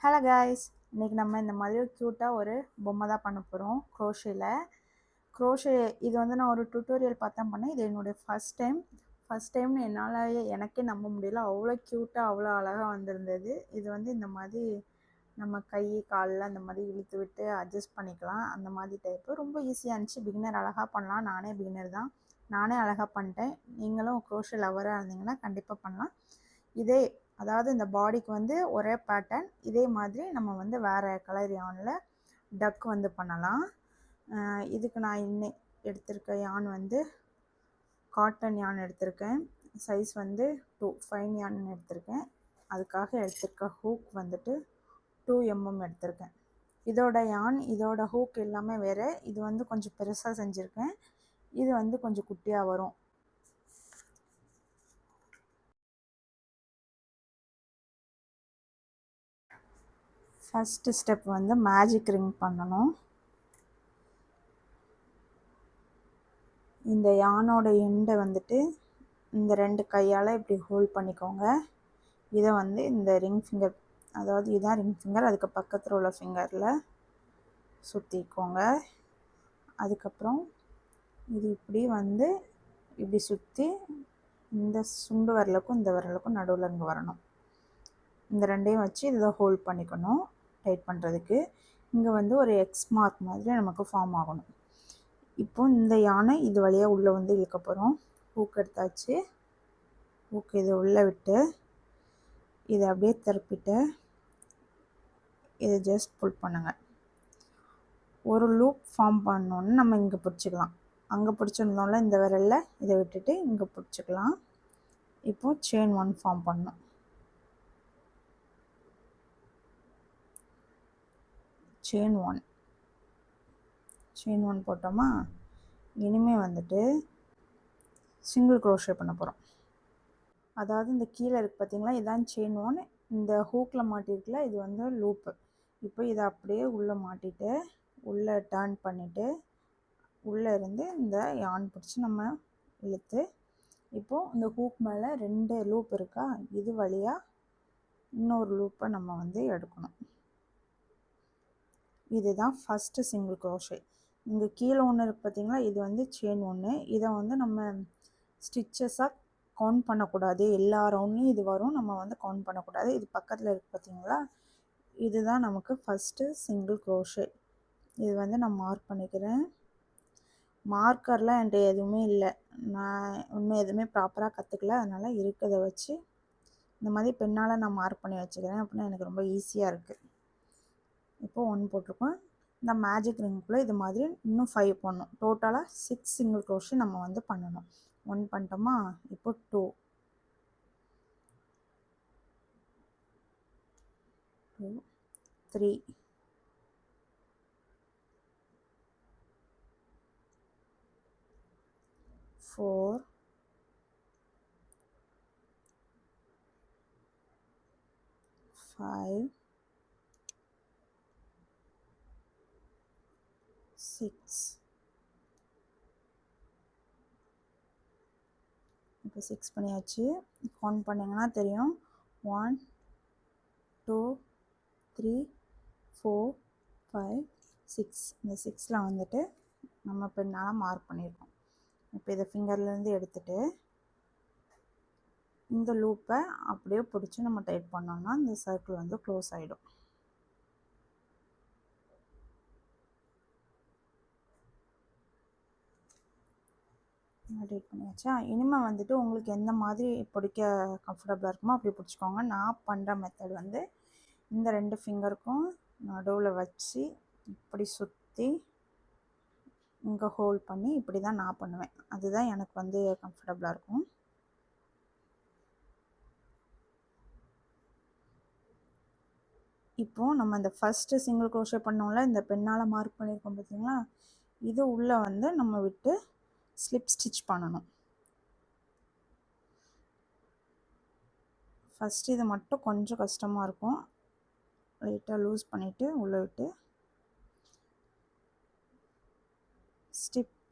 Hello guys, இன்றைக்கி நம்ம இந்த மாதிரி க்யூட்டாக ஒரு பொம்மை தான் பண்ண போகிறோம் க்ரோஷே. இது வந்து நான் ஒரு டுட்டோரியல் பார்த்தா பண்ணேன். இது என்னுடைய ஃபஸ்ட் டைம் எனக்கே நம்ப முடியல. அவ்வளோ க்யூட்டாக அவ்வளோ அழகாக வந்திருந்தது. இது வந்து இந்த மாதிரி நம்ம கை காலில் அந்த மாதிரி இழுத்து விட்டு அட்ஜஸ்ட் பண்ணிக்கலாம். அந்த மாதிரி டைப்பு ரொம்ப ஈஸியாக இருந்துச்சு. பிகினர் அழகாக பண்ணலாம். நானே பிகினர் தான், நானே அழகாக பண்ணிட்டேன். நீங்களும் க்ரோஷே லவராக இருந்தீங்கன்னா கண்டிப்பாக பண்ணலாம். இதே அதாவது இந்த பாடிக்கு வந்து ஒரே பேட்டர்ன், இதே மாதிரி நம்ம வந்து வேறு கலர் யானில் டக் வந்து பண்ணலாம். இதுக்கு நான் இன்னும் எடுத்திருக்க யான் வந்து காட்டன் யான் எடுத்திருக்கேன். சைஸ் வந்து 2 ஃபைன் யான் எடுத்திருக்கேன். அதுக்காக எடுத்திருக்க ஹூக் வந்துட்டு 2 mm எடுத்திருக்கேன். இதோட ஹூக் எல்லாமே வேறு. இது வந்து கொஞ்சம் பெருசாக செஞ்சுருக்கேன். இது வந்து கொஞ்சம் குட்டியாக வரும். ஃபஸ்ட்டு ஸ்டெப் வந்து மேஜிக் ரிங் பண்ணணும். இந்த யானோட எண்டை வந்துட்டு இந்த 2 கையால் இப்படி ஹோல்ட் பண்ணிக்கோங்க. இதை வந்து இந்த ரிங் ஃபிங்கர், அதாவது இதுதான் ரிங் ஃபிங்கர், அதுக்கு பக்கத்தில் உள்ள ஃபிங்கரில் சுற்றிக்கோங்க. அதுக்கப்புறம் இது இப்படி சுற்றி இந்த சுண்டு விரலுக்கும் இந்த விரலுக்கும் நடுவில் இங்கே வரணும். இந்த ரெண்டையும் வச்சு இதை ஹோல்ட் பண்ணிக்கணும். டைட் பண்ணுறதுக்கு இங்கே வந்து ஒரு எக்ஸ் மார்க் மாதிரி நமக்கு ஃபார்ம் ஆகணும். இப்போ இந்த யானை இது வழியாக உள்ளே வந்து இழுக்க போகிறோம். ஹூக் எடுத்தாச்சு. ஹூக் இதை உள்ளே விட்டு இதை அப்படியே திருப்பிட்டு இதை ஜஸ்ட் புல் பண்ணுங்கள். ஒரு லூப் ஃபார்ம் பண்ணோன்னு நம்ம இங்கே பிடிச்சிக்கலாம். அங்கே பிடிச்சிருந்தோம்ல இந்த விரலில், இதை விட்டுட்டு இங்கே பிடிச்சிக்கலாம். இப்போது செயின் 1 ஃபார்ம் பண்ணணும். செயின் ஒன் போட்டோமா, இனிமேல் வந்துட்டு சிங்கிள் க்ரோஷே பண்ண போகிறோம். அதாவது இந்த கீழே இருக்குது பார்த்தீங்களா, இதான் செயின் 1. இந்த ஹூக்கில் மாட்டிருக்குல, இது வந்து லூப்பு. இப்போ இதை அப்படியே உள்ளே மாட்டிட்டு உள்ளே டர்ன் பண்ணிவிட்டு உள்ளே இருந்து இந்த யான் பிடிச்சி நம்ம இழுத்து, இப்போது இந்த ஹூக் மேலே 2 லூப் இருக்கா, இது வழியாக இன்னொரு லூப்பை நம்ம வந்து எடுக்கணும். இதுதான் ஃபஸ்ட்டு சிங்கிள் க்ரோஷே. இங்கே கீழே ஒன்று இருக்குது பார்த்தீங்களா, இது வந்து செயின் 1. இதை வந்து நம்ம ஸ்டிச்சஸாக கவுண்ட் பண்ணக்கூடாது. எல்லா ரவுண்ட்லேயும் இது வரும், நம்ம வந்து கவுண்ட் பண்ணக்கூடாது. இது பக்கத்தில் இருக்குது பார்த்தீங்களா, இதுதான் நமக்கு ஃபஸ்ட்டு சிங்கிள் க்ரோஷே. இது வந்து நான் மார்க் பண்ணிக்கிறேன். மார்க்கர்லாம் என்கிட்ட எதுவுமே இல்லை, நான் இன்னும் எதுவுமே ப்ராப்பராக கற்றுக்கல. அதனால் இருக்கிறத வச்சு இந்த மாதிரி பெண்ணால் நான் மார்க் பண்ணி வச்சுக்கிறேன். அப்படின்னா எனக்கு ரொம்ப ஈஸியாக இருக்குது. இப்போது 1 போட்டிருக்கோம். இந்த மேஜிக் ரிங்குள்ளே இது மாதிரி இன்னும் 5 பண்ணணும். டோட்டலாக 6 சிங்கிள் க்ரோஷே நம்ம வந்து பண்ணணும். 1 பண்ணிட்டோமா, இப்போ 2 3 4 5 6. இப்போ 6 பண்ணியாச்சு. கவுண்ட் பண்ணிங்கன்னா தெரியும். 1 2 3 4 5 6. இந்த 6ல் வந்துட்டு நம்ம பெண்ணால் மார்க் பண்ணியிருக்கோம். இப்போ இதை ஃபிங்கர்லேருந்து எடுத்துகிட்டு இந்த லூப்பை அப்படியே பிடிச்சி நம்ம டைட் பண்ணோம்னா இந்த சர்க்கிள் வந்து க்ளோஸ் ஆகிடும். டைட் பண்ணியாச்சா. இனிமேல் வந்துட்டு உங்களுக்கு எந்த மாதிரி பிடிக்க கம்ஃபர்டபுளாக இருக்குமோ அப்படி பிடிச்சிக்கோங்க. நான் பண்ணுற மெத்தட் வந்து இந்த 2 ஃபிங்கருக்கும் நடுவில் வச்சு இப்படி சுற்றி இங்கே ஹோல்ட் பண்ணி இப்படி தான் நான் பண்ணுவேன். அதுதான் எனக்கு வந்து கம்ஃபர்டபுளாக இருக்கும். இப்போது நம்ம இந்த ஃபஸ்ட்டு சிங்கிள் க்ரோஷே பண்ணோம்ல, இந்த பெண்ணால் மார்க் பண்ணியிருக்கோம் பார்த்தீங்களா, இது உள்ளே வந்து நம்ம விட்டு ஸ்லிப் ஸ்டிச் பண்ணணும். ஃபஸ்ட்டு இது மட்டும் கொஞ்சம் கஷ்டமாக இருக்கும். லைட்டாக லூஸ் பண்ணிவிட்டு உள்ளே விட்டு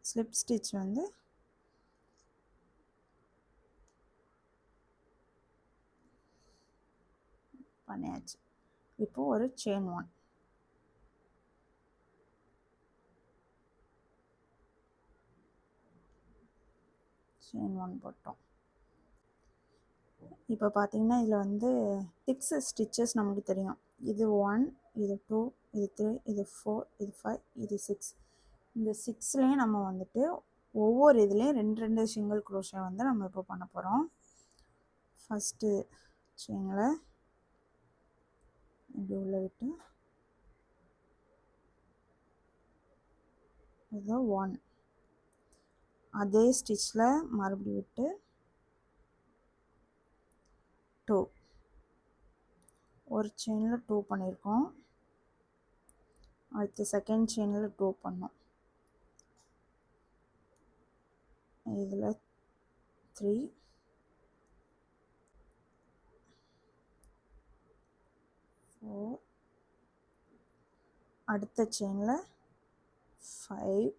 ஸ்லிப் ஸ்டிச் வந்து பண்ணியாச்சு. இப்போ ஒரு செயின் 1, செயின் 1 போட்டோம். இப்போ பார்த்தீங்கன்னா இதில் வந்து 6 ஸ்டிச்சஸ் நமக்கு தெரியும். இது 1, இது 2, இது 3, இது 4, இது 5, இது 6. இந்த 6லேயும் நம்ம வந்துட்டு ஒவ்வொரு இதுலேயும் 2 சிங்கிள் க்ரோஷே வந்து நம்ம இப்போ பண்ண போகிறோம். ஃபஸ்ட்டு செயினில் இப்படி உள்ள விட்டு இது 1, அதே ஸ்டிச்சில் மறுபடியும் விட்டு 2, ஒரு செயினில் 2 பண்ணியிருக்கோம். அடுத்து செகண்ட் செயினில் 2 பண்ணோம். இதில் 3, 4, அடுத்த செயினில் 5,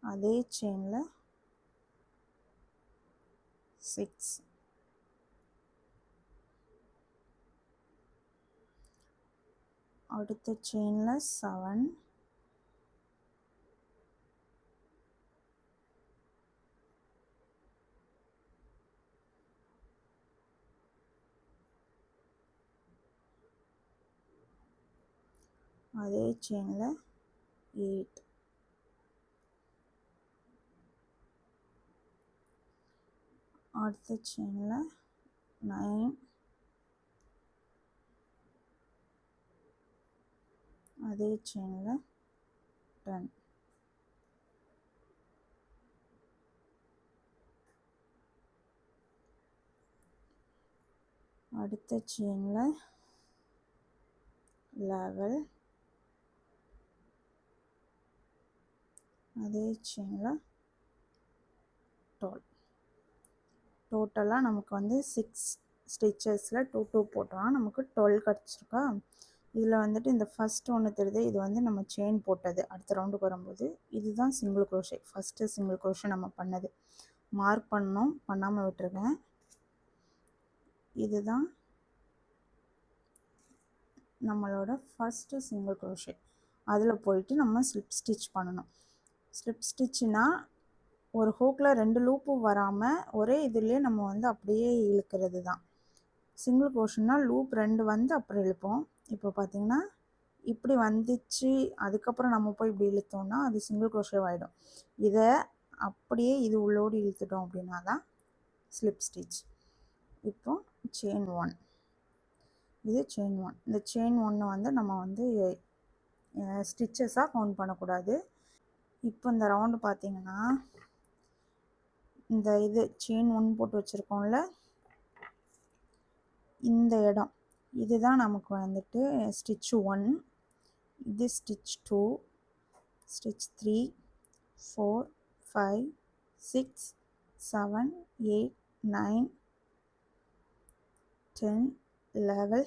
அதே செயினில் 6, அடுத்த செயினில் 7, அதே செயினில் 8, அடுத்த செயினில் 9, அதே செயினில் 10, அடுத்த செயினில் 11, அதே செயினில் 12. டோட்டலாக நமக்கு வந்து 6 ஸ்டிச்சஸில் 2 2 போட்டோம்னா நமக்கு 12 கிடச்சிருக்கா. இதில் வந்துட்டு இந்த ஃபஸ்ட் ஒன்று தெரியுது, இது வந்து நம்ம செயின் போட்டது. அடுத்த ரவுண்டுக்கு வரும்போது இதுதான் single crochet, first single crochet நம்ம பண்ணது. மார்க் பண்ணோம், பண்ணாமல் விட்டுருக்கேன். இதுதான் நம்மளோட ஃபஸ்ட்டு சிங்கிள் க்ரோஷே. அதில் போயிட்டு நம்ம ஸ்லிப் ஸ்டிச் பண்ணணும். ஸ்லிப் ஸ்டிச்சுனால் ஒரு ஹூக்கில் 2 லூப்பு வராமல் ஒரே இதுலேயே நம்ம வந்து அப்படியே இழுக்கிறது தான். சிங்கிள் க்ரோஷேனால் லூப் 2 வந்து அப்புறம் இழுப்போம். இப்போ பார்த்திங்கன்னா இப்படி வந்துச்சு, அதுக்கப்புறம் நம்ம போய் இப்படி இழுத்தோம்னா அது சிங்கிள் க்ரோஷே ஆகிடும். இதை அப்படியே இது உள்ளோடு இழுத்துட்டோம் அப்படின்னா தான் ஸ்லிப் ஸ்டிச். இப்போ செயின் 1, இது செயின் 1. இந்த செயின் 1 வந்து நம்ம வந்து ஸ்டிச்சஸாக கவுண்ட் பண்ணக்கூடாது. இப்போ இந்த ரவுண்டு பார்த்திங்கன்னா இந்த இது செயின் 1 போட்டு வச்சுருக்கோம்ல, இந்த இடம் இதுதான் நமக்கு வந்துட்டு ஸ்டிச் 1, இது ஸ்டிச் 2, ஸ்டிச் 3, 4, 5, 6, 7, 8, 9, 10, 11,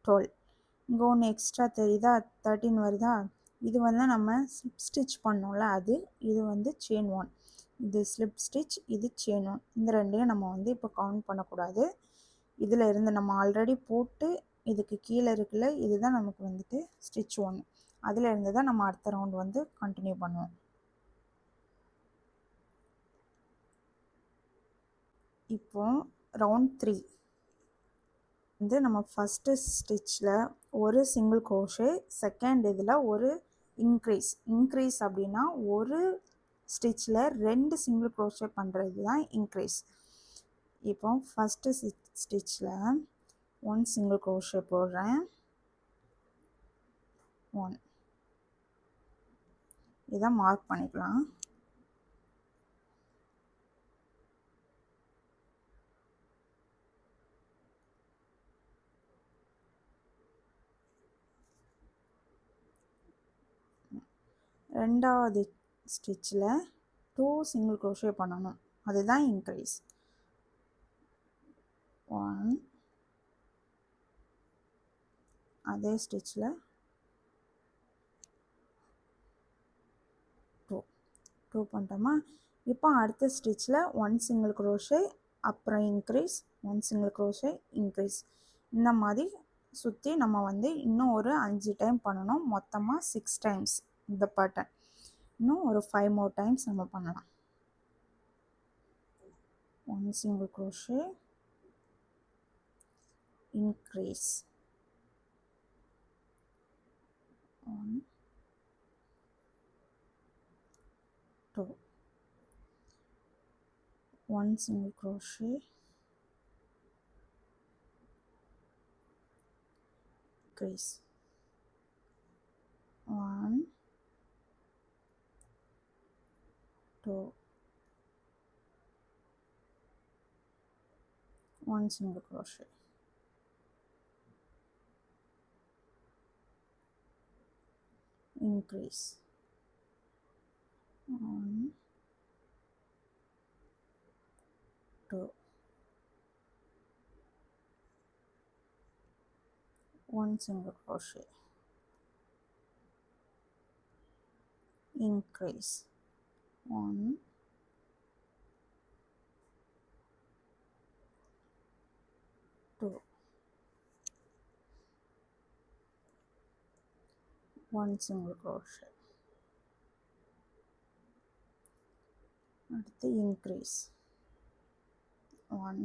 12. இங்கே ஒன்று எக்ஸ்ட்ரா தெரியுதா, 13 வருதா. இது வந்து நம்ம ஸ்லிப் ஸ்டிச் பண்ணோம்ல அது. இது வந்து செயின் 1, இது ஸ்லிப் ஸ்டிச், இது செயின் 1. இந்த ரெண்டையும் நம்ம வந்து இப்போ கவுண்ட் பண்ணக்கூடாது. இதில் இருந்து நம்ம ஆல்ரெடி போட்டு இதுக்கு கீழே இருக்குல்ல, இதுதான் நமக்கு வந்துட்டு ஸ்டிச் 1. அதில் இருந்து தான் நம்ம அடுத்த ரவுண்ட் வந்து கண்டினியூ பண்ணுவோம். இப்போ ரவுண்ட் 3 வந்து நம்ம ஃபஸ்ட்டு ஸ்டிச்சில் ஒரு சிங்கிள் க்ரோஷே, செகண்ட் இதில் ஒரு இன்க்ரீஸ் அப்படின்னா ஒரு ஸ்டிச்சில் 2 சிங்கிள் க்ரோஷே பண்ணுறது தான் இன்க்ரீஸ். இப்போ ஃபஸ்ட்டு ஸ்டிச்சில் 1 சிங்கிள் க்ரோஷே போடுறேன், 1. இதை மார்க் பண்ணிக்கலாம். ரெண்டாவது ஸ்டிச்சில் 2 சிங்கிள் க்ரோஷே பண்ணணும், அதுதான் இன்க்ரீஸ். 1, அதே ஸ்டிச்சில் 2 பண்ணிட்டோமா. இப்போ அடுத்த ஸ்டிச்சில் 1 சிங்கிள் க்ரோஷே, அப்புறம் இன்க்ரீஸ், 1 single crochet increase. இந்த மாதிரி சுற்றி நம்ம வந்து இன்னும் ஒரு 5 டைம் பண்ணணும். மொத்தமாக 6 டைம்ஸ் இந்த பேட்டர்ன். இன்னும் ஒரு 5 more டைம்ஸ் நம்ம பண்ணலாம். 1 single crochet increase, 1 2, 1 single crochet increase, 1 2, 1 single crochet, increase, 1 2, 1 single crochet, increase, 1 2, 1 single crochet, அடுத்து increase, 1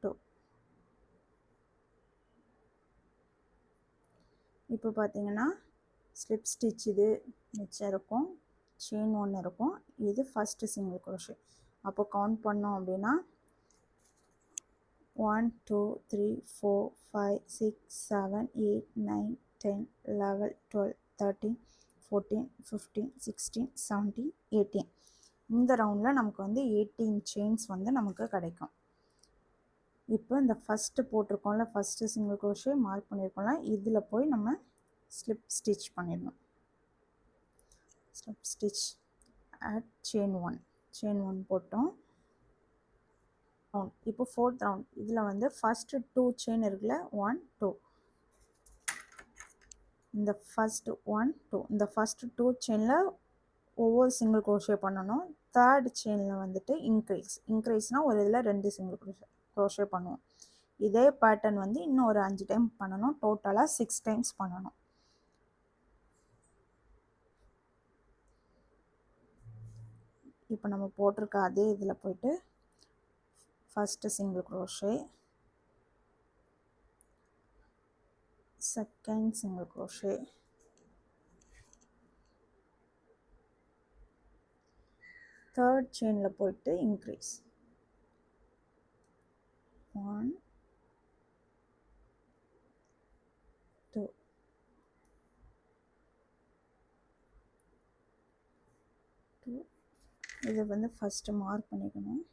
2. இப்போ பார்த்தீங்கன்னா ஸ்லிப் ஸ்டிச் இது மிச்சம் இருக்கும், செயின் ஒன்று இருக்கும், இது ஃபஸ்ட்டு சிங்கிள் crochet. அப்போ கவுண்ட் பண்ணோம் அப்படின்னா 1 2 3 4 5 6 7 8 9 10 11 12 13 14 15 16 17 18. இந்த ரவுண்டில் நமக்கு வந்து 18 செயின்ஸ் வந்து நமக்கு கிடைக்கும். இப்போ இந்த ஃபஸ்ட்டு போட்டிருக்கோம்ல, ஃபஸ்ட்டு சிங்கிள் crochet மார்க் பண்ணியிருக்கோம்ல, இதில் போய் நம்ம ஸ்லிப் ஸ்டிச் பண்ணிடணும். Slip stitch at chain one போட்டோம். இப்போ ஃபோர்த் ரவுண்ட் இதில் வந்து ஃபஸ்ட்டு 2 செயின் இருக்குல்ல, 1 2, இந்த ஃபஸ்ட்டு 1 2, இந்த ஃபஸ்ட்டு 2 செயினில் ஒவ்வொரு சிங்கிள் crochet பண்ணணும். தேர்ட் செயினில் வந்துட்டு இன்க்ரீஸ்னால் ஒரு இதில் 2 சிங்கிள் crochet பண்ணுவோம். இதே பேட்டர்ன் வந்து இன்னும் ஒரு 5 டைம் பண்ணணும். டோட்டலாக 6 டைம்ஸ் பண்ணணும். இப்போ நம்ம போட்டிருக்க அதே இதில் போயிட்டு first single crochet, second single crochet, third செயினில் போயிட்டு இன்க்ரீஸ், 1 2 2. இது வந்து ஃபஸ்ட்டு மார்க் பண்ணிக்கணும்.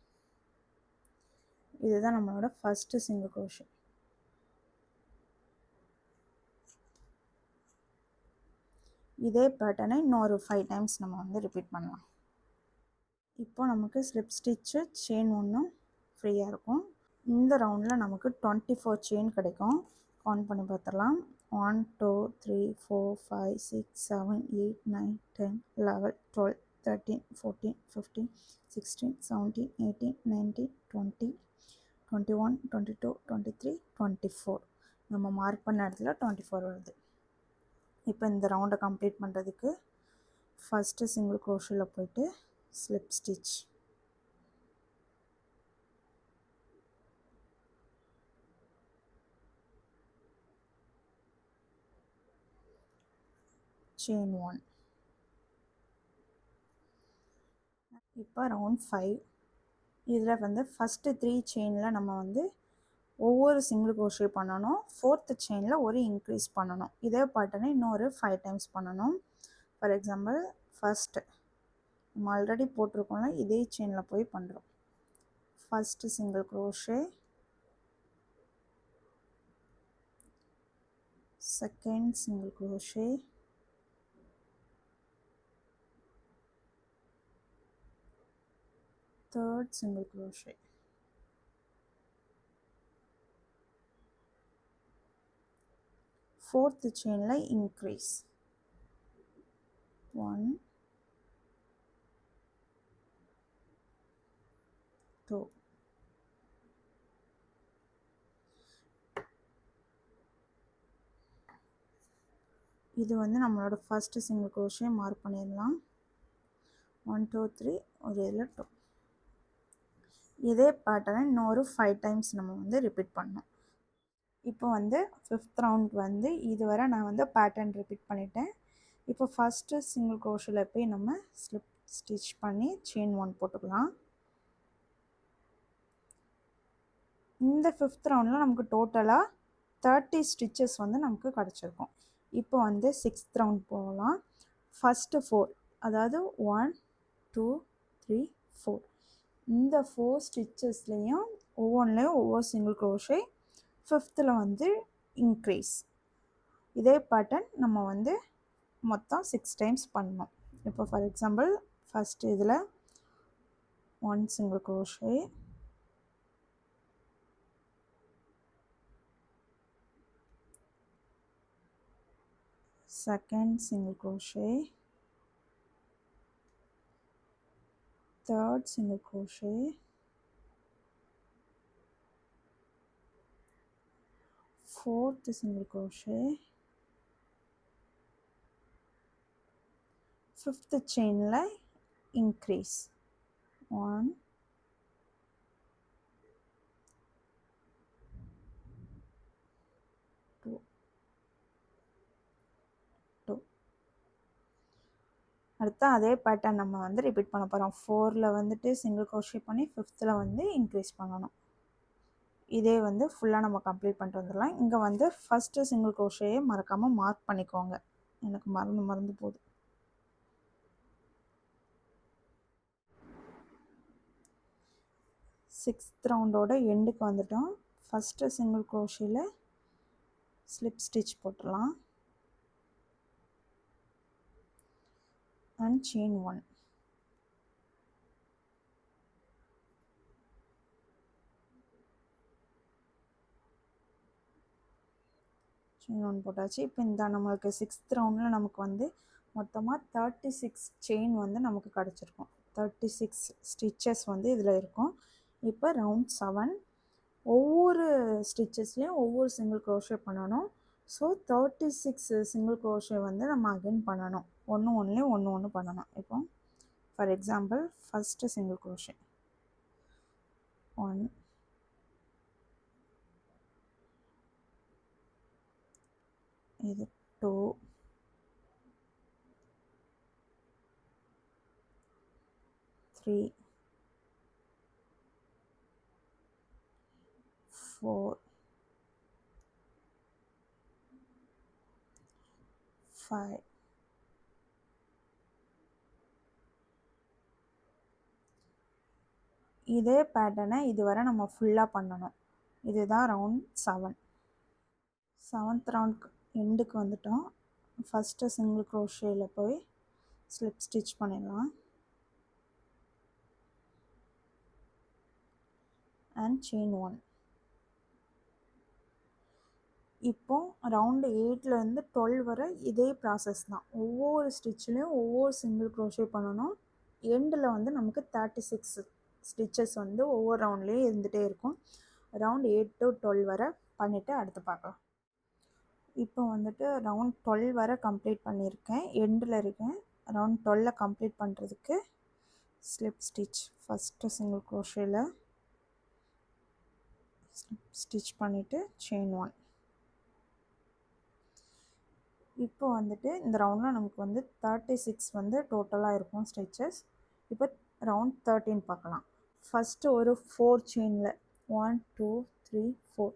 இதுதான் நம்மளோட ஃபஸ்ட்டு சிங்கிள் crochet. இதே பேட்டர்னை இன்னொரு 5 டைம்ஸ் நம்ம வந்து ரிப்பீட் பண்ணலாம். இப்போ நமக்கு ஸ்லிப் ஸ்டிச்சு செயின் ஒன்றும் ஃப்ரீயாக இருக்கும். இந்த ரவுண்டில் நமக்கு 24 செயின் கிடைக்கும். கவுண்ட் பண்ணி பார்த்துடலாம். 1 2 3 4 5 6 7 8 9 10 11 12 13 14 15 16 17 18 19 20 21 22 23 24. நம்ம மார்க் பண்ண இடத்துல 24 வருது. இப்போ இந்த ரவுண்டை கம்ப்ளீட் பண்ணுறதுக்கு ஃபஸ்ட்டு சிங்கிள் crochetல போயிட்டு ஸ்லிப் ஸ்டிச், செயின் 1. இப்போ ரவுண்ட் 5 இதில் வந்து ஃபஸ்ட்டு 3 செயினில் நம்ம வந்து ஒவ்வொரு சிங்கிள் crochet பண்ணணும். ஃபோர்த்து செயினில் ஒரு இன்க்ரீஸ் பண்ணணும். இதே பேட்டர்னை இன்னொரு 5 டைம்ஸ் பண்ணணும். ஃபார் எக்ஸாம்பிள் ஃபஸ்ட்டு நம்ம ஆல்ரெடி போட்டிருக்கோம்ல, இதே செயினில் போய் பண்ணுறோம். First single crochet, second single crochet, third single crochet, fourth செயினில் இன்க்ரீஸ், 1 இது வந்து நம்மளோட ஃபர்ஸ்ட் சிங்கிள் crochet மார்க் பண்ணிடலாம். 1 2 3 ஒரு இதில் 2. இதே பேட்டர்னை இன்னொரு 5 டைம்ஸ் நம்ம வந்து ரிப்பீட் பண்ணணும். இப்போ வந்து 5th ரவுண்ட் வந்து இதுவரை நான் வந்து பேட்டர்ன் ரிப்பீட் பண்ணிட்டேன். இப்போ ஃபஸ்ட்டு சிங்கிள் crochetல போய் நம்ம ஸ்லிப் ஸ்டிச் பண்ணி செயின் 1 போட்டுக்கலாம். இந்த 5th ரவுண்டில் நமக்கு டோட்டலாக 30 ஸ்டிச்சஸ் வந்து நமக்கு கிடச்சிருக்கும். இப்போ வந்து 6th ரவுண்ட் போகலாம். ஃபஸ்ட்டு 4, அதாவது 1 2 3 4, இந்த 4 ஸ்டிச்சஸ்லேயும் ஒவ்வொன்றுலேயும் ஒவ்வொரு சிங்கிள் crochet, 5th வந்து இன்க்ரீஸ். இதே பேட்டர்ன் நம்ம வந்து மொத்தம் 6 டைம்ஸ் பண்ணணும். இப்போ ஃபார் எக்ஸாம்பிள் ஃபஸ்ட் இதில் 1 single crochet, second single crochet, third single crochet, fourth single crochet, fifth chain ல increase 1 2 2. அடுத்து அதே பேட்டர்ன் நம்ம வந்து ரிப்பீட் பண்ண போகிறோம். 4ல் வந்துட்டு சிங்கிள் crochet பண்ணி 5th வந்து இன்க்ரீஸ் பண்ணணும். இதே வந்து ஃபுல்லாக நம்ம கம்ப்ளீட் பண்ணிட்டு வந்துடலாம். இங்கே வந்து ஃபஸ்ட்டு சிங்கிள் crochet மறக்காமல் மார்க் பண்ணிக்கோங்க. எனக்கு மறந்து போகுது. 6th ரவுண்டோட எண்டுக்கு வந்துட்டோம். ஃபஸ்ட்டு சிங்கிள் crochetல ஸ்லிப் ஸ்டிச் போட்டுடலாம் அண்ட் செயின் 1. செயின் 1 போட்டாச்சு. இப்போ இந்த நம்மளுக்கு 6th ரவுண்டில் நமக்கு வந்து மொத்தமாக 36 செயின் வந்து நமக்கு கிடச்சிருக்கும். 36 ஸ்டிச்சஸ் வந்து இதில் இருக்கும். இப்போ ரவுண்ட் 7, ஒவ்வொரு ஸ்டிச்சஸ்லேயும் ஒவ்வொரு சிங்கிள் crochet பண்ணணும். ஸோ 36 சிங்கிள் crochet வந்து நம்ம அகைன் பண்ணணும். ஒன்றுலேயும் ஒன்று பண்ணணும். இப்போ for example first single crochet 1, இது 2, 3, 4, 5, இதே பேட்டர்னை இதுவரை நம்ம ஃபுல்லாக பண்ணணும். இதுதான் ரவுண்ட் 7. 7th ரவுண்ட் எண்டுக்கு வந்துட்டோம். ஃபஸ்ட்டு சிங்கிள் crochetல போய் ஸ்லிப் ஸ்டிச் பண்ணிடலாம் அண்ட் செயின் 1. இப்போ ரவுண்டு 8லேருந்து 12 வரை இதே ப்ராசஸ் தான். ஒவ்வொரு ஸ்டிச்லேயும் ஒவ்வொரு சிங்கிள் crochet பண்ணணும். எண்டில் வந்து நமக்கு 36 ஸ்டிச்சஸ் வந்து ஒவ்வொரு ரவுண்ட்லேயும் இருந்துகிட்டே இருக்கும். ரவுண்ட் 8 to 12 வரை பண்ணிவிட்டு அடுத்து பார்க்கலாம். இப்போ வந்துட்டு ரவுண்ட் 12 வரை கம்ப்ளீட் பண்ணியிருக்கேன். எண்டில் இருக்கேன். ரவுண்ட் 12 கம்ப்ளீட் பண்ணுறதுக்கு ஸ்லிப் ஸ்டிச் ஃபஸ்ட்டு சிங்கிள் crochetல ஸ்லிப் ஸ்டிச் பண்ணிவிட்டு செயின் 1. இப்போ வந்துட்டு இந்த ரவுண்டில் நமக்கு வந்து 36 வந்து டோட்டலாக இருக்கும் ஸ்டிச்சஸ். இப்போ ரவுண்ட் 13 பார்க்கலாம். ஃபஸ்ட்டு ஒரு 4 செயினில் 1 2 3 4,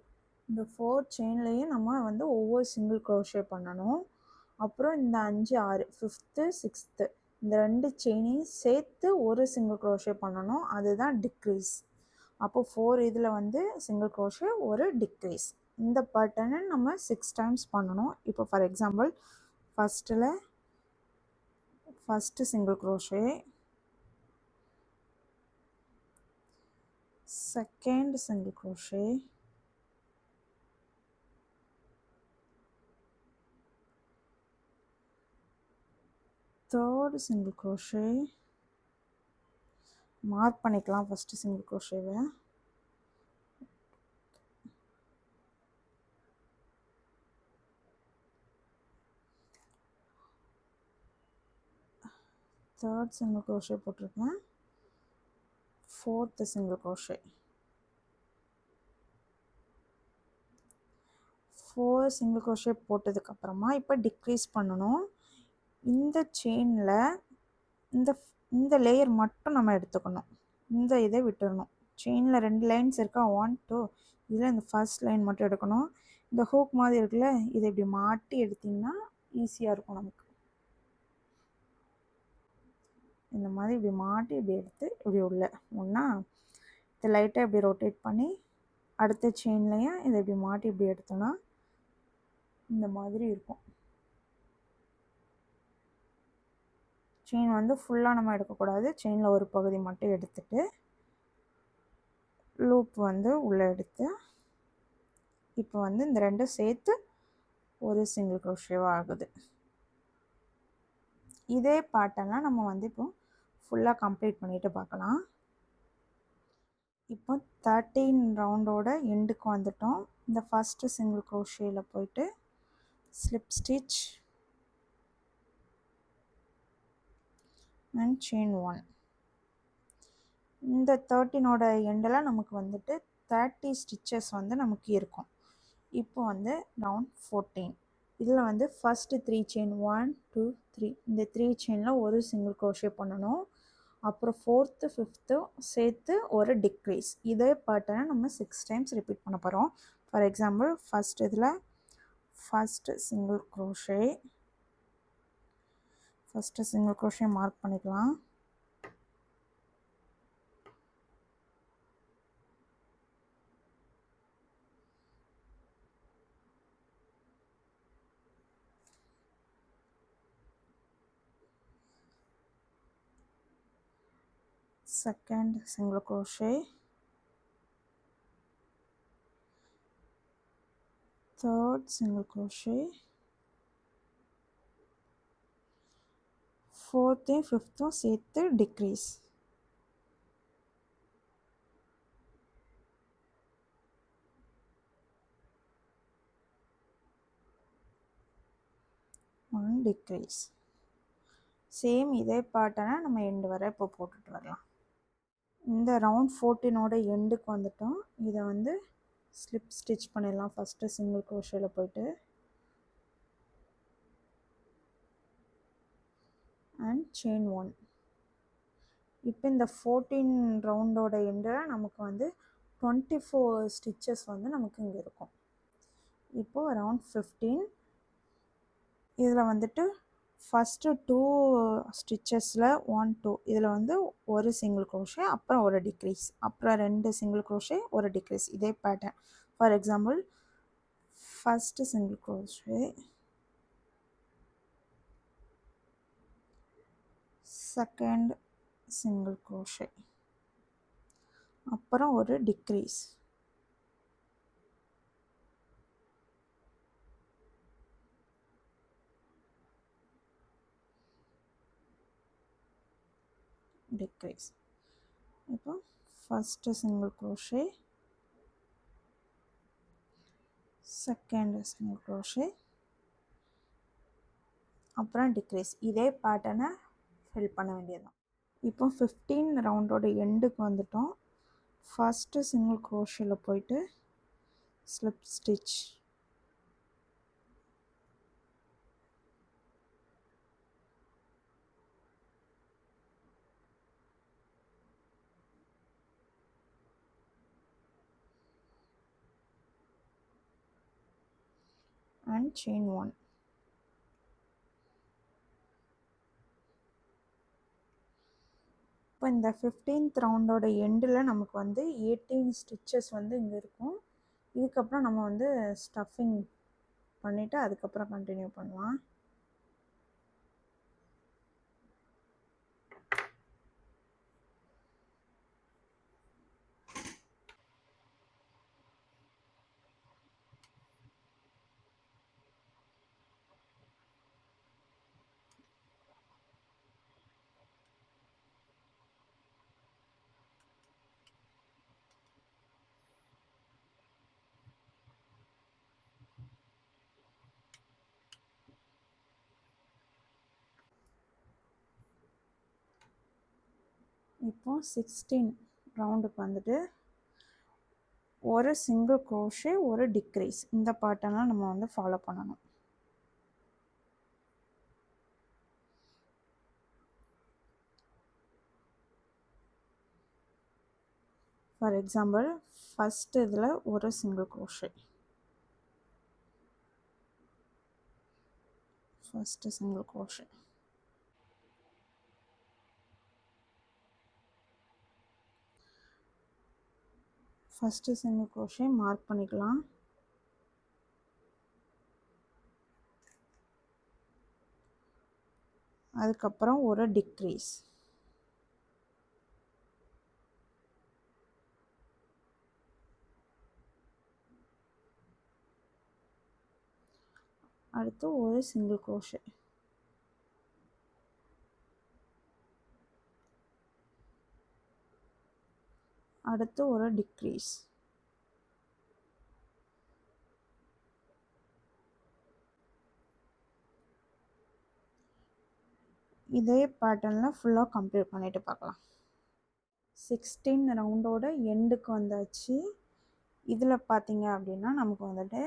இந்த 4 செயின்லேயும் நம்ம வந்து ஒவ்வொரு சிங்கிள் crochet பண்ணணும். அப்புறம் இந்த 5 6 5th 6th இந்த 2 செயினையும் சேர்த்து ஒரு சிங்கிள் crochet பண்ணணும். அதுதான் டிக்ரீஸ். அப்போ 4 இதில் வந்து சிங்கிள் crochet ஒரு டிக்ரீஸ். இந்த பேட்டர்னை நம்ம 6 டைம்ஸ் பண்ணணும். இப்போ for example first single crochet, second single crochet, third single crochet, mark பண்ணிக்கலாம் ஃபஸ்ட்டு சிங்கிள் crochetவை, தேர்ட் சிங்கிள் க்ரோஷே போட்டிருக்கேன், fourth single crochet, 4 single crochet போட்டதுக்கப்புறமா இப்போ டிக்ரீஸ் பண்ணணும். இந்த செயினில் இந்த இந்த லேயர் மட்டும் நம்ம எடுத்துக்கணும், இந்த இதை விட்டுடணும். செயினில் 2 லைன்ஸ் இருக்கா, 1 2, இதில் இந்த ஃபர்ஸ்ட் லைன் மட்டும் எடுக்கணும். இந்த ஹூக் மாதிரி இருக்குல்ல, இதை இப்படி மாட்டி எடுத்திங்கன்னா ஈஸியாக இருக்கும் நமக்கு. இந்த மாதிரி இப்படி மாட்டி இப்படி எடுத்து இப்படி உள்ள ஒன்றா இதை லைட்டாக இப்படி ரொட்டேட் பண்ணி அடுத்த செயின்லையும் இதை இப்படி மாட்டி இப்படி எடுத்தோன்னா இந்த மாதிரி இருக்கும். செயின் வந்து ஃபுல்லாக நம்ம எடுக்கக்கூடாது, செயினில் ஒரு பகுதி மட்டும் எடுத்துட்டு லூப் வந்து உள்ளே எடுத்து இப்போ வந்து இந்த ரெண்டும் சேர்த்து ஒரு சிங்கிள் க்ரோஷேவாக ஆகுது. இதே பேட்டர்ன்லாம் நம்ம வந்து இப்போ ஃபுல்லாக கம்ப்ளீட் பண்ணிவிட்டு பார்க்கலாம். இப்போ 13 ரவுண்டோட எண்டுக்கு வந்துட்டோம். இந்த ஃபஸ்ட்டு சிங்கிள் க்ரோஷேயில் போயிட்டு ஸ்லிப் ஸ்டிச் அண்ட் செயின் 1. இந்த 13ஓட எண்டில் நமக்கு வந்துட்டு 30 ஸ்டிச்சஸ் வந்து நமக்கு இருக்கும். இப்போ வந்து ரவுண்ட் 14, இதில் வந்து ஃபஸ்ட்டு 3 செயின் 1 2 3, இந்த 3 செயினில் ஒரு சிங்கிள் க்ரோஷே பண்ணணும். அப்புறம் 4th 5th சேர்த்து ஒரு டிக்ரீஸ். இதே பேட்டர்னை நம்ம 6 டைம்ஸ் ரிப்பீட் பண்ண போகிறோம். ஃபார் எக்ஸாம்பிள் ஃபஸ்ட் இதில் ஃபஸ்ட்டு சிங்கிள் க்ரோஷே மார்க் பண்ணிக்கலாம். Second single crochet, third single crochet, 4th 5th சேர்த்து டிக்ரீஸ். One degrees. சேம் இதே பேட்டர்னை நம்ம எண்டு வரை இப்போ போட்டுட்டு வரலாம். இந்த ரவுண்ட் 14ஓட எண்டுக்கு வந்துட்டோம். இதை வந்து ஸ்லிப் ஸ்டிச் பண்ணிடலாம். ஃபஸ்ட்டு சிங்கிள் க்ரோஷேயில் போயிட்டு அண்ட் செயின் 1. இப்போ இந்த 14 ரவுண்டோட எண்டில் நமக்கு வந்து 24 ஸ்டிச்சஸ் வந்து நமக்கு இங்கே இருக்கும். இப்போது ரவுண்ட் 15, இதில் வந்துட்டு ஃபஸ்ட்டு 2 ஸ்டிச்சஸில் 1 2 இதில் வந்து ஒரு சிங்கிள் க்ரோஷே, அப்புறம் ஒரு டிக்ரீஸ், அப்புறம் 2 சிங்கிள் க்ரோஷே, ஒரு டிக்ரீஸ். இதே pattern. For example first single crochet, second single crochet, அப்புறம் ஒரு டிக்ரீஸ், டிக்ரீஸ். இப்போ first single crochet, second single crochet, அப்புறம் டிக்ரீஸ். இதே பேட்டர்னை ஃபில் பண்ண வேண்டியதுதான். இப்போ 15 ரவுண்டோட எண்டுக்கு வந்துட்டோம். ஃபஸ்ட்டு சிங்கிள் க்ரோஷேயில் போயிட்டு ஸ்லிப் ஸ்டிச் அண்ட் செயின் 1. இப்போ இந்த 15th ரவுண்டோட எண்டில் நமக்கு வந்து 18 ஸ்டிச்சஸ் வந்து இங்கே இருக்கும். இதுக்கப்புறம் நம்ம வந்து ஸ்டஃபிங் பண்ணிவிட்டு அதுக்கப்புறம் கண்டினியூ பண்ணலாம். இப்போ 16 ரவுண்டுக்கு வந்துட்டு ஒரு சிங்கிள் க்ரோஷே ஒரு டிக்ரீஸ், இந்த பேட்டர்ன்லாம் நம்ம வந்து ஃபாலோ பண்ணணும். ஃபார் எக்ஸாம்பிள் ஃபஸ்ட் இதில் ஒரு single crochet, first single crochet, first single crochet mark பண்ணிக்கலாம். அதுக்கப்புறம் ஒரு டிக்ரீஸ், அடுத்து ஒரு சிங்கிள் க்ரோஷே, அடுத்து ஒரு டிக்ரீஸ், இதே பேட்டர்னில் ஃபுல்லாக கம்ப்ளீட் பண்ணிவிட்டு பார்க்கலாம். 16 ரவுண்டோட எண்டுக்கு வந்தாச்சு. இதில் பார்த்தீங்க அப்படின்னா நமக்கு வந்துட்டு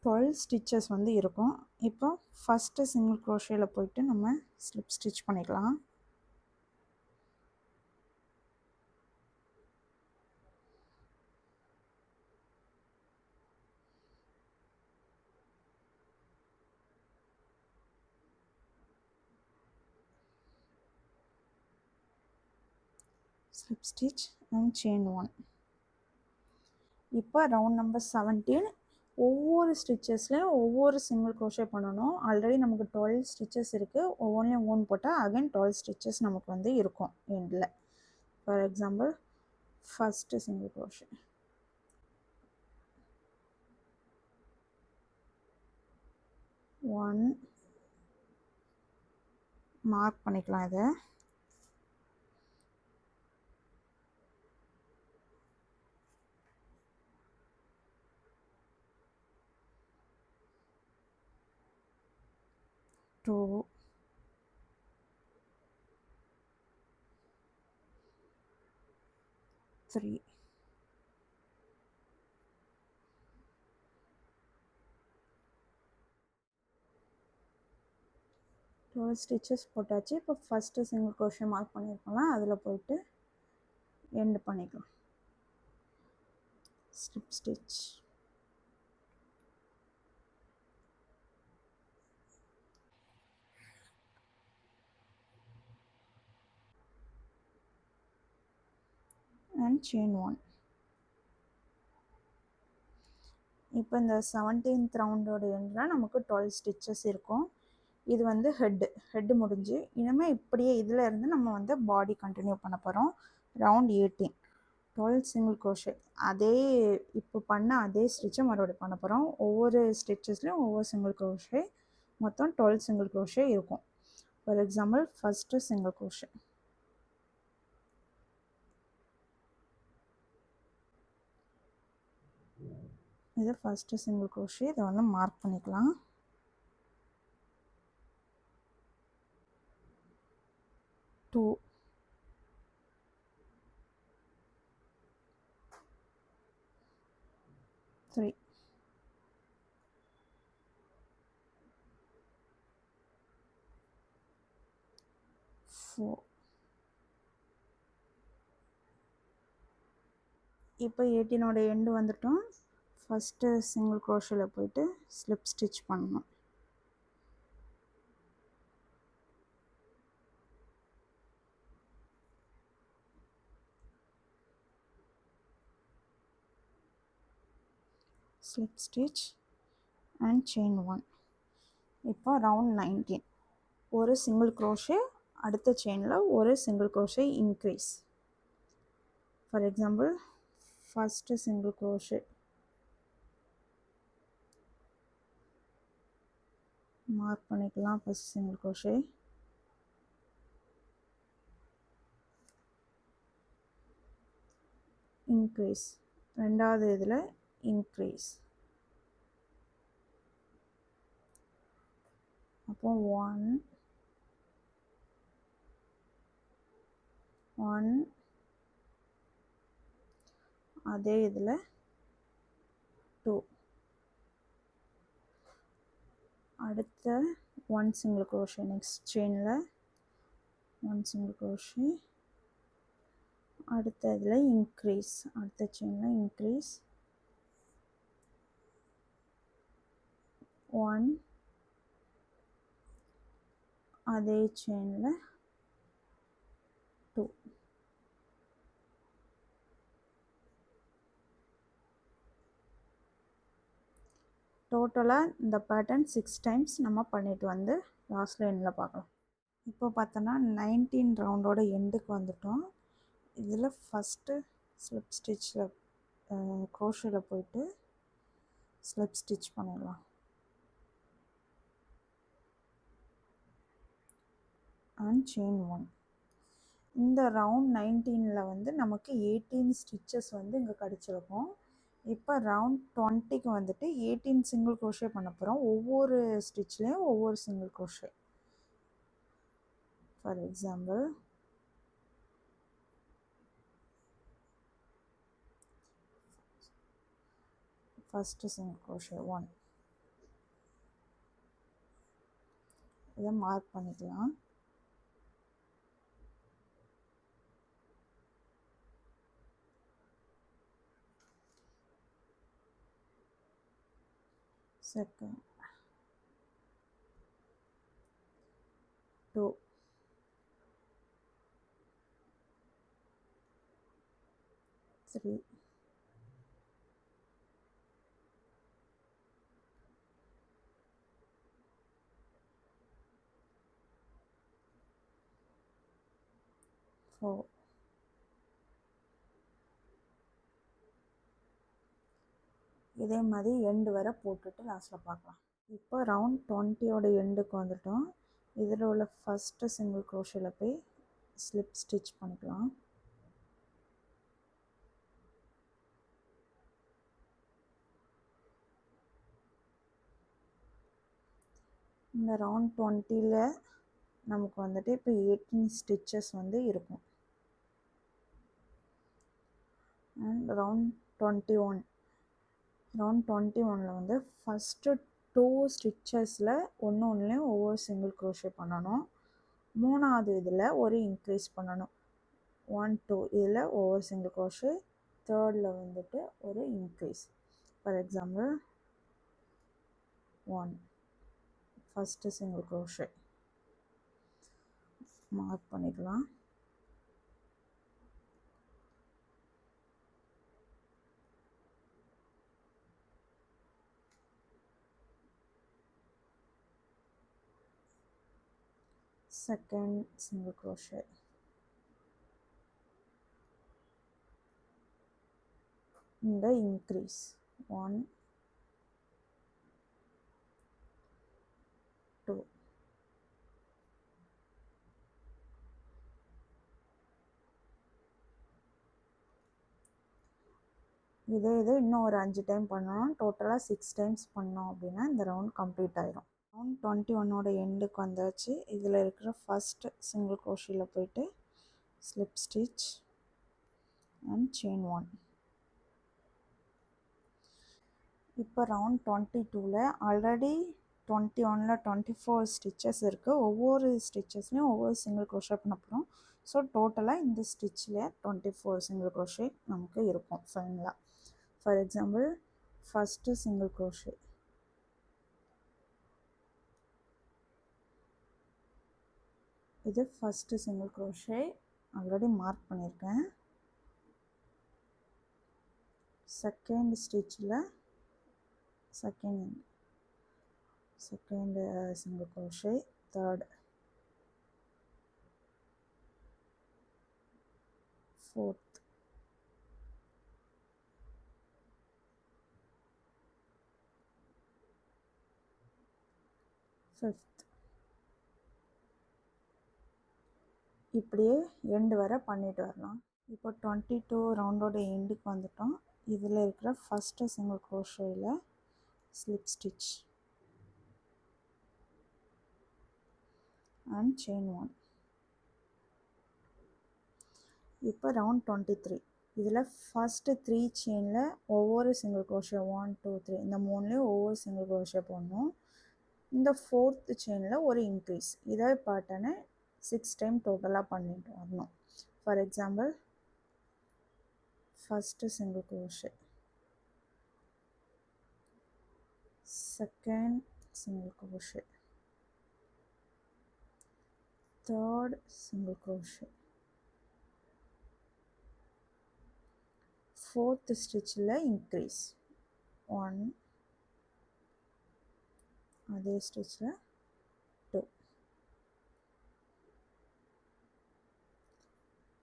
12 ஸ்டிச்சஸ் வந்து இருக்கும். இப்போ ஃபஸ்ட்டு சிங்கிள் க்ரோஷேயில் போயிட்டு நம்ம ஸ்லிப் ஸ்டிச் பண்ணிக்கலாம். Slip stitch and chain 1. இப்போ ரவுண்ட் நம்பர் 17 ஒவ்வொரு ஸ்டிச்சஸ்லையும் ஒவ்வொரு சிங்கிள் க்ரோஷே பண்ணணும். ஆல்ரெடி நமக்கு 12 ஸ்டிச்சஸ் இருக்குது. ஒவ்வொன்றையும் ஓன் போட்டால் அகைன் 12 ஸ்டிச்சஸ் நமக்கு வந்து இருக்கும் எண்டில். For example first single crochet, one mark பண்ணிக்கலாம். இதை 2, 3, 12 ஸ்டிச்சஸ் போட்டாச்சு. இப்போ ஃபஸ்ட்டு சிங்கிள் க்ரோஷே மார்க் பண்ணியிருக்கோம்ல, அதில் போயிட்டு எண்டு பண்ணிக்கலாம். Slip stitch, and chain 1. இப்போ இந்த 17th ரவுண்டோட எண்டில் நமக்கு 12 ஸ்டிச்சஸ் இருக்கும். இது வந்து ஹெட்டு முடிஞ்சு இனிமேல் இப்படியே இதில் இருந்து நம்ம வந்து பாடி கண்டினியூ பண்ண போகிறோம். ரவுண்ட் 18 12 சிங்கிள் க்ரோஷே, அதே இப்போ பண்ண அதே ஸ்டிச்சை மறுபடியும் பண்ண போகிறோம். ஒவ்வொரு ஸ்டிச்சஸ்லையும் ஒவ்வொரு சிங்கிள் க்ரோஷே, மொத்தம் 12 சிங்கிள் க்ரோஷே இருக்கும். For example first single crochet, இது ஃபஸ்ட்டு சிங்கிள் க்ரோஷே. இதை வந்து மார்க் பண்ணிக்கலாம். 2, 3, 4. இப்போ 18ஓட எண்டு வந்துட்டோம். ஃபஸ்ட்டு சிங்கிள் க்ரோஷேல போயிட்டு ஸ்லிப் ஸ்டிச் பண்ணணும். Slip stitch and chain 1. இப்போ ரவுண்ட் 19 ஒரு சிங்கிள் க்ரோஷே, அடுத்த செயினில் ஒரு single crochet increase. For example first single crochet mark பண்ணிக்கலாம். ஃபஸ்ட் சிங்கிள் க்ரோஷே, இன்க்ரீஸ், ரெண்டாவது இதில் இன்க்ரீஸ். அப்போ 1, 1 அதே இதில் 2 அடுத்த 1 single crochet next chainல 1 single crochet அடுத்த இதில் increase அடுத்த chainல increase 1 அதே chainல 2 டோட்டலாக இந்த பேட்டர்ன் 6 டைம்ஸ் நம்ம பண்ணிட்டு வந்து லாஸ்ட்டில் எண்டில் பார்க்கலாம். இப்போ பார்த்தோன்னா 19 ரவுண்டோட எண்டுக்கு வந்துட்டோம். இதில் ஃபஸ்ட்டு ஸ்லிப் ஸ்டிச்சில் க்ரோஷேயில் போயிட்டு ஸ்லிப் ஸ்டிச் பண்ணிடலாம். And chain 1. இந்த ரவுண்ட் 19ல் வந்து நமக்கு 18 ஸ்டிச்சஸ் வந்து இங்கே கிடச்சிருக்கும். இப்போ ரவுண்ட் 20க்கு வந்துட்டு 18 சிங்கிள் க்ரோஷே பண்ண போகிறோம். ஒவ்வொரு ஸ்டிச்லேயும் ஒவ்வொரு single crochet. For example first single crochet 1 இதை மார்க் பண்ணிக்கலாம். செகண்ட் 2 3 4 இதே மாதிரி எண்டு வரை போட்டுட்டு லாஸ்ட்டில் பார்க்கலாம். இப்போ ரவுண்ட் 20யோட எண்டுக்கு வந்துட்டோம். இதில் உள்ள ஃபஸ்ட்டு சிங்கிள் க்ரோஷேயில் போய் ஸ்லிப் ஸ்டிச் பண்ணிக்கலாம். இந்த ரவுண்ட் 20ல் நமக்கு வந்துட்டு இப்போ 18 ஸ்டிச்சஸ் வந்து இருக்கும். அண்ட் ரவுண்ட் 21ல் வந்து ஃபஸ்ட்டு 2 ஸ்டிச்சஸில் ஒன்றுலேயும் ஒவ்வொரு சிங்கிள் க்ரோஷே பண்ணணும். மூணாவது இதில் ஒரு இன்க்ரீஸ் பண்ணணும். 1 2 இதில் ஒவ்வொரு சிங்கிள் க்ரோஷே. தேர்டில் வந்துட்டு ஒரு increase. For example 1 first single crochet mark பண்ணிக்கலாம். செகண்ட் சிங்கிள் க்ரோஷே இந்த இன்க்ரீஸ் 1 2 இதே இது இன்னும் ஒரு 5 டைம் பண்ணணும். டோட்டலாக 6 டைம்ஸ் பண்ணோம் அப்படின்னா இந்த ரவுண்ட் கம்ப்ளீட் ஆயிரும். ரவுண்ட் 21ஓட எண்டுக்கு வந்தாச்சு. இதில் இருக்கிற ஃபஸ்ட் சிங்கிள் க்ரோஷேயில் போயிட்டு ஸ்லிப் ஸ்டிச் அண்ட் செயின் 1. இப்போ ரவுண்ட் 22ல் ஆல்ரெடி 21ல் 24 ஸ்டிச்சஸ் இருக்குது. ஒவ்வொரு ஸ்டிச்சஸ்லேயும் ஒவ்வொரு சிங்கிள் க்ரோஷே பண்ண போகிறோம். ஸோ டோட்டலாக இந்த ஸ்டிச்சில் 24 சிங்கிள் க்ரோஷே நமக்கு இருக்கும் ஃபைனலாக. For example first single crochet இது first single crochet already mark பண்ணியிருக்கேன். செகண்ட் ஸ்டிச்சில் second single crochet. Third fourth fifth இப்படியே எண்டு வரை பண்ணிட்டு வரலாம். இப்போ 22 ரவுண்டோட எண்டுக்கு வந்துட்டோம். இதில் இருக்கிற ஃபஸ்ட்டு சிங்கிள் க்ரோஷேயில் ஸ்லிப் ஸ்டிச் அண்ட் செயின் 1. இப்போ ரவுண்ட் 23 இதில் ஃபஸ்ட்டு 3 செயினில் ஒவ்வொரு சிங்கிள் crochet 1 2 3 இந்த மூணுலேயும் ஒவ்வொரு சிங்கிள் crochet போடணும். இந்த 4th செயினில் ஒரு இன்க்ரீஸ். இதே பேட்டர்னை 6 டைம் டோட்டலாக பண்ணிட்டு வரணும். For example first single crochet, second single crochet, third single crochet, fourth ஸ்டிச்சில் இன்க்ரீஸ் 1, அதே ஸ்டிச்சில் 2.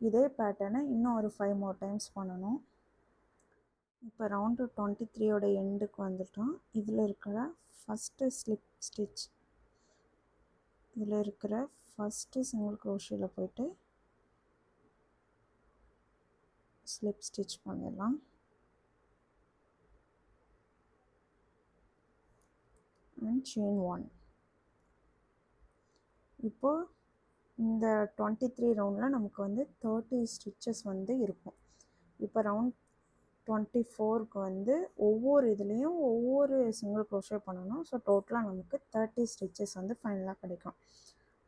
இதே பேட்டர்னை இன்னும் ஒரு 5 more டைம்ஸ் பண்ணணும். இப்போ ரவுண்டு 23யோட எண்டுக்கு வந்துட்டோம். இதில் இருக்கிற ஃபஸ்ட்டு ஸ்லிப் ஸ்டிச், இதில் இருக்கிற ஃபஸ்ட்டு சிங்கிள் crochetல போயிட்டு ஸ்லிப் ஸ்டிச் பண்ணிடலாம். And chain 1. இப்போது இந்த 23 ரவுண்டில் நமக்கு வந்து 30 ஸ்டிச்சஸ் வந்து இருக்கும். இப்போ ரவுண்ட் 24க்கு வந்து ஒவ்வொரு இதுலேயும் ஒவ்வொரு சிங்கிள் crochet பண்ணணும். ஸோ டோட்டலாக நமக்கு 30 ஸ்டிச்சஸ் வந்து ஃபைனலாக கிடைக்கும்.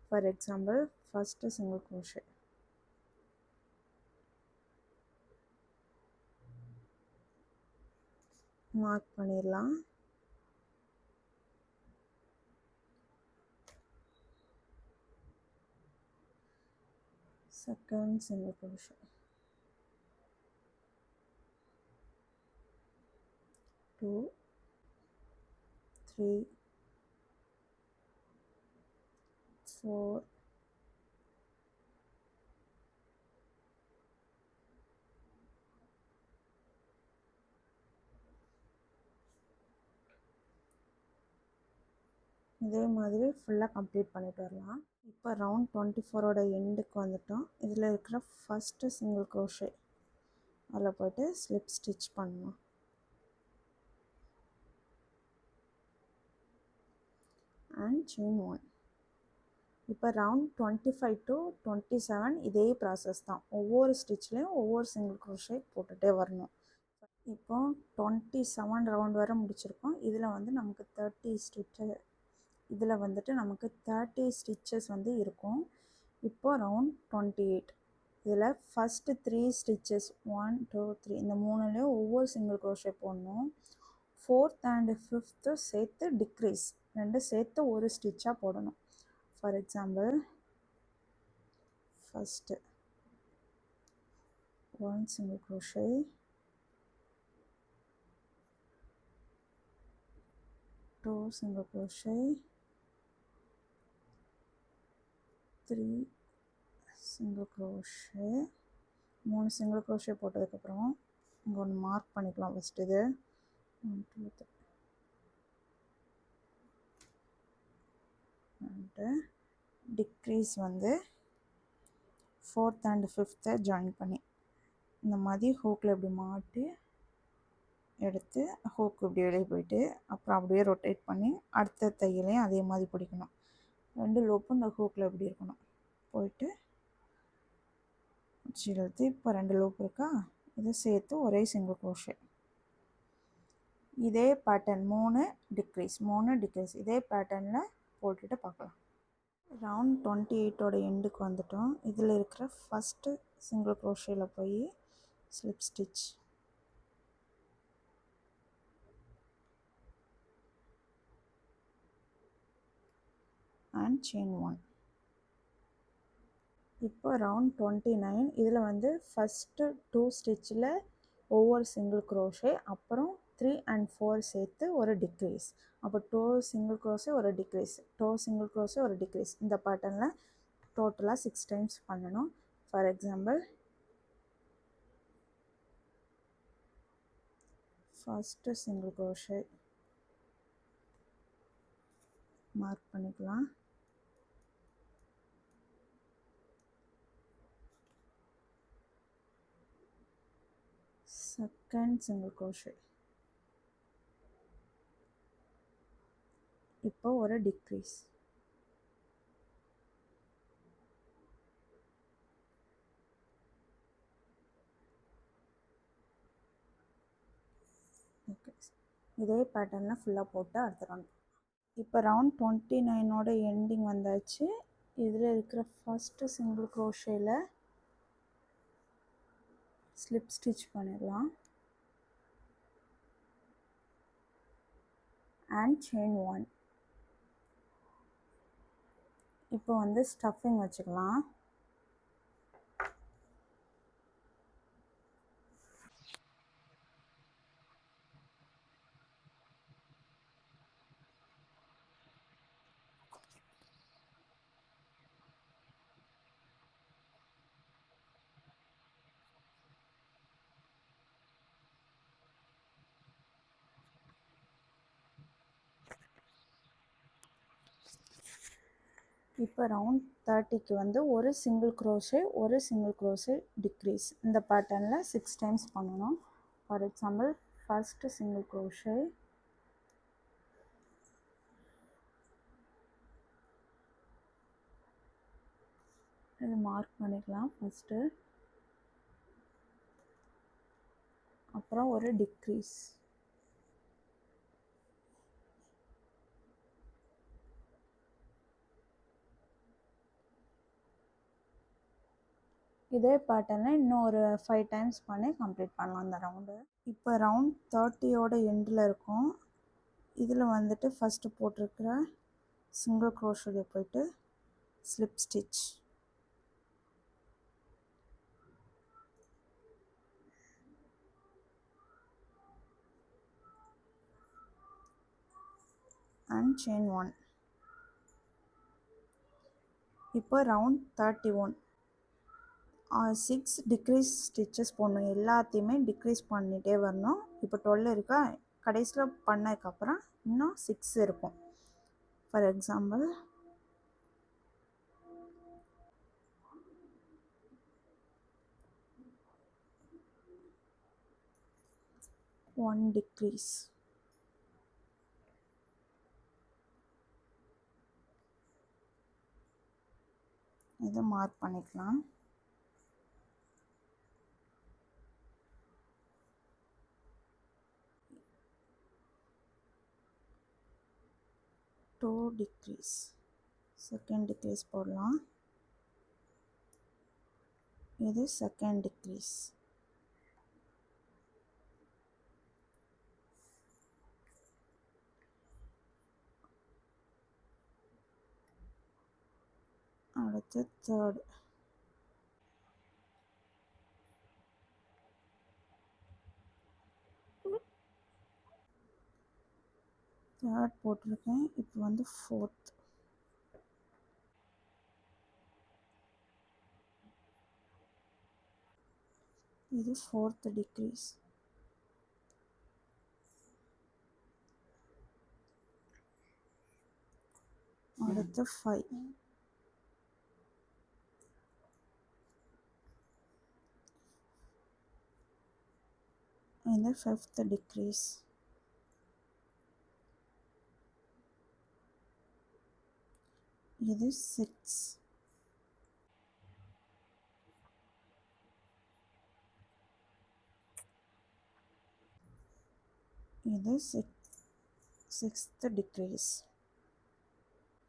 For example first single crochet, mark பண்ணிடலாம். செகண்ட் சிங்கிள் crochet, 2 3 4 இதே மாதிரி ஃபுல்லாக கம்ப்ளீட் பண்ணிட்டு வரலாம். இப்போ ரவுண்ட் 24ஓட எண்டுக்கு வந்துட்டோம். இதில் இருக்கிற ஃபஸ்ட்டு சிங்கிள் crochet அதில் போய்ட்டு ஸ்லிப் ஸ்டிச் பண்ணணும். And chain 1. இப்போ ரவுண்ட் 25 to 27 இதே ப்ராசஸ் தான். ஒவ்வொரு ஸ்டிச்லேயும் ஒவ்வொரு சிங்கிள் crochet போட்டுகிட்டே வரணும். இப்போ 27 ரவுண்ட் வரை முடிச்சிருக்கோம். இதில் வந்து நமக்கு 30 ஸ்டிச்சு, இதில் வந்துட்டு நமக்கு 30 ஸ்டிச்சஸ் வந்து இருக்கும். இப்போ ரவுண்ட் 28 இதில் ஃபஸ்ட்டு 3 ஸ்டிச்சஸ் 1 2 3 இந்த மூணுலேயும் ஒவ்வொரு சிங்கிள் crochet போடணும். 4th அண்ட் 5th சேர்த்து டிக்ரீஸ், ரெண்டு சேர்த்து ஒரு ஸ்டிச்சாக போடணும். For example first 1 single crochet, 2 single crochet, 3 single crochet, 3 single crochet போட்டதுக்கப்புறம் இங்கே ஒன்று மார்க் பண்ணிக்கலாம். ஃபஸ்ட்டு இது 1 2 3 அண்டு டிக்ரீஸ் வந்து 4th அண்ட் 5th ஜாயின் பண்ணி இந்த மாதிரி ஹூக்கில் இப்படி மாட்டி எடுத்து ஹூக்கு இப்படி வெளியே போயிட்டு அப்புறம் அப்படியே ரொட்டேட் பண்ணி அடுத்த தையலையும் அதே மாதிரி பிடிக்கணும். 2 லூப்பும் இந்த ஹூக்கில் இப்படி இருக்கணும். போயிட்டு இழுத்து இப்போ 2 லூப் இருக்கா, இதை சேர்த்து ஒரே சிங்கிள் crochet. இதே பேட்டர்ன் 3 டிக்ரீஸ் 3 டிக்ரீஸ் இதே பேட்டர்னில் போட்டுட்டு பார்க்கலாம். ரவுண்ட் 28ஓட எண்டுக்கு வந்துட்டோம். இதில் இருக்கிற ஃபஸ்ட்டு சிங்கிள் crochetல போய் ஸ்லிப் ஸ்டிச், அண்ட் செயின் 1. இப்போ ரவுண்ட் 29 இதில் வந்து ஃபஸ்ட்டு 2 ஸ்டிச்சில் ஒவ்வொரு சிங்கிள் crochet, அப்புறம் 3 and 4 சேர்த்து ஒரு டிக்ரீஸ். அப்போ 2 சிங்கிள் crochet ஒரு டிக்ரீஸ், 2 சிங்கிள் crochet ஒரு டிக்ரீஸ். இந்த பேட்டர்னில் டோட்டலாக 6 டைம்ஸ் பண்ணணும். For example first single crochet mark பண்ணிக்கலாம். செகண்ட் சிங்கிள் crochet, இப்போ ஒரு டிக்ரீஸ், இதே பேட்டர்னில் ஃபுல்லாக போட்டு அடுத்த ரவுண்ட். இப்போ ரவுண்ட் 29ஓட எண்டிங் வந்தாச்சு. இதில் இருக்கிற ஃபஸ்ட்டு சிங்கிள் க்ரோஷேயில் ஸ்லிப் ஸ்டிச் பண்ணிடலாம் அண்ட் செயின் 1. இப்போ வந்து ஸ்டஃபிங் வச்சுக்கலாம். இப்போ ரவுண்ட் 30க்கு வந்து ஒரு சிங்கிள் க்ரோஷே டிக்ரீஸ். இந்த பேட்டர்னில் 6 டைம்ஸ் பண்ணணும். For example first single crochet, இது மார்க் பண்ணிக்கலாம் ஃபஸ்ட்டு, அப்புறம் ஒரு டிக்ரீஸ், இதே பேட்டர்னில் இன்னும் ஒரு 5 டைம்ஸ் பண்ணி கம்ப்ளீட் பண்ணலாம் அந்த ரவுண்டு. இப்போ ரவுண்ட் 30ஓட எண்டில் இருக்கும். இதில் வந்துட்டு ஃபஸ்ட்டு போட்டிருக்கிற சிங்கிள் க்ரோஷேல போயிட்டு ஸ்லிப் ஸ்டிச், அண்ட் செயின் 1. இப்போ ரவுண்ட் 31 6 டிக்ரீஸ் ஸ்டிச்சஸ் போடணும். எல்லாத்தையுமே டிக்ரீஸ் பண்ணிகிட்டே வரணும். இப்போ 12 இருக்கா, கடைசியில் பண்ணதுக்கப்புறம் இன்னும் 6 இருக்கும். ஃபார் எக்ஸாம்பிள் ஒன் டிக்ரீஸ், இதை மார்க் பண்ணிக்கலாம். டூ டிக்ரீஸ், செகண்ட் டிக்ரீஸ் போடலாம். இது செகண்ட் டிக்ரீஸ், அடுத்து தேர்ட், போட்டிருக்கேன். இப்போ வந்து ஃபோர்த், இது ஃபோர்த் டிக்ரீஸ், அடுத்து 5, இது ஃபிஃப்த் டிக்ரீஸ், இது 6, இது சிக்ஸ்த் டிக்ரீஸ்.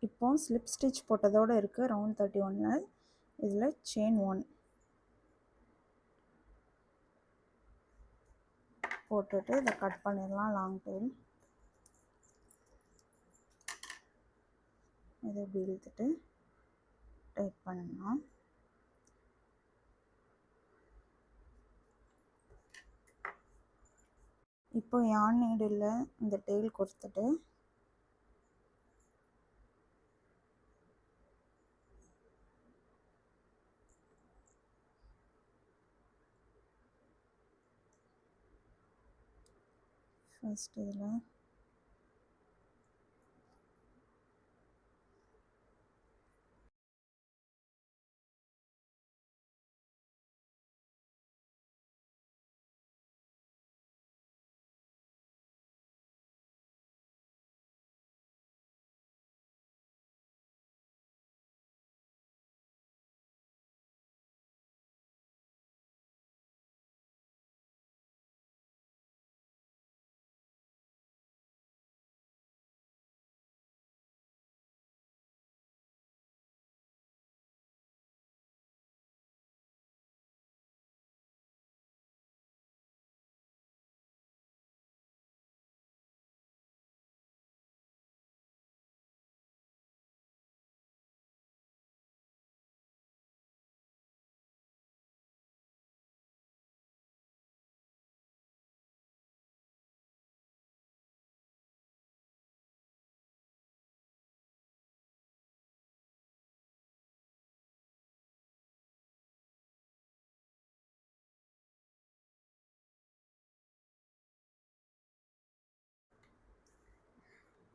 இப்போ ஸ்லிப் ஸ்டிச் போட்டதோடு இருக்குது ரவுண்ட் 31. இதில் செயின் 1 போட்டுட்டு இதை கட் பண்ணிடலாம். லாங் டெயில் இதை இப்படி இழுத்துட்டு டைட் பண்ணணும். இப்போ யான் நீடில் இந்த டெயில் கொடுத்துட்டு ஃபஸ்ட் இதில்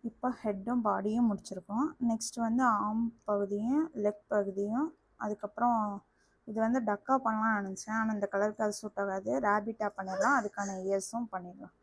இப்போ ஹெட்டும் பாடியும் முடிச்சிருக்கோம். நெக்ஸ்ட் வந்து ஆர்ம் பகுதியும் லெக் பகுதியும், அதுக்கப்புறம் இது வந்து டக்கா பண்ணலாம்னு நினச்சேன். ஆனால் இந்த கலருக்கு அது சூட் ஆகாது. ரேபிட்டாக பண்ணிடலாம். அதுக்கான இயர்ஸும் பண்ணிடலாம்.